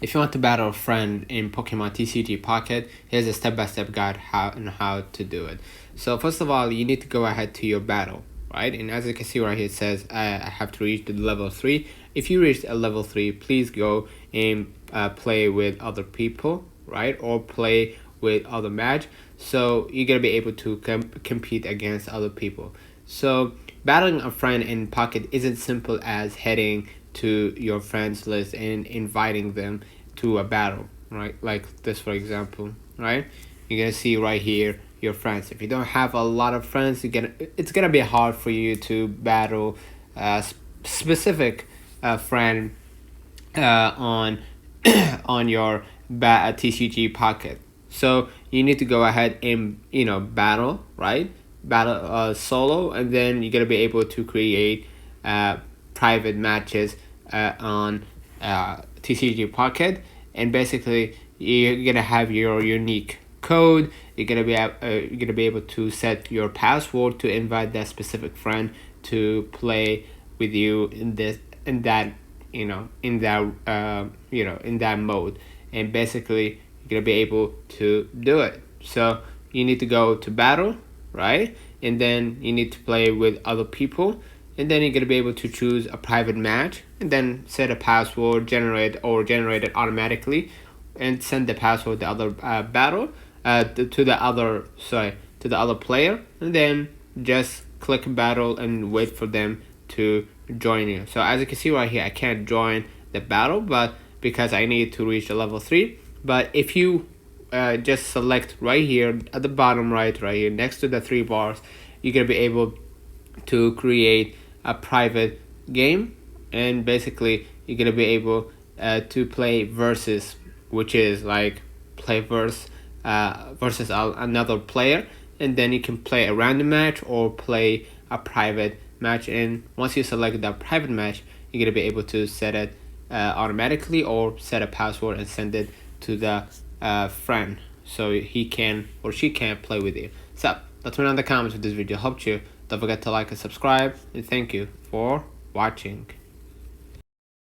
If you want to battle a friend in Pokemon TCG Pocket, here's a step-by-step guide how to do it. So first of all, you need to go ahead to your battle, right? And as you can see right here, it says I have to reach the level 3. If you reach a level 3, please go and play with other people, right? Or play with other match. So you're gonna be able to compete against other people. So battling a friend in Pocket isn't simple as heading to your friends list and inviting them to a battle, right? Like this, for example, right? You're gonna see right here your friends. If you don't have a lot of friends, it's gonna be hard for you to battle a specific friend on on your TCG Pocket. So you need to go ahead and battle, right? Battle solo, and then you're gonna be able to create private matches on TCG Pocket, and basically you're gonna have your unique code. You're gonna be able to set your password to invite that specific friend to play with you in that in that mode, and basically you're gonna be able to do it. So you need to go to battle, right? And then you need to play with other people, and then you're gonna be able to choose a private match, and then set a password, generate it automatically, and send the password to the other battle to the other player, and then just click battle and wait for them to join you. So as you can see right here, I can't join the battle, but because I need to reach the level 3. But if you just select right here at the bottom right here next to the 3 bars, you're gonna be able to create a private game, and basically you're gonna be able to play versus, which is like play versus another player, and then you can play a random match or play a private match. And once you select that private match, you're gonna be able to set it automatically, or set a password and send it to the friend so he can or she can play with you. So let me know in the comments if this video helped you. Don't forget to like and subscribe, and thank you for watching.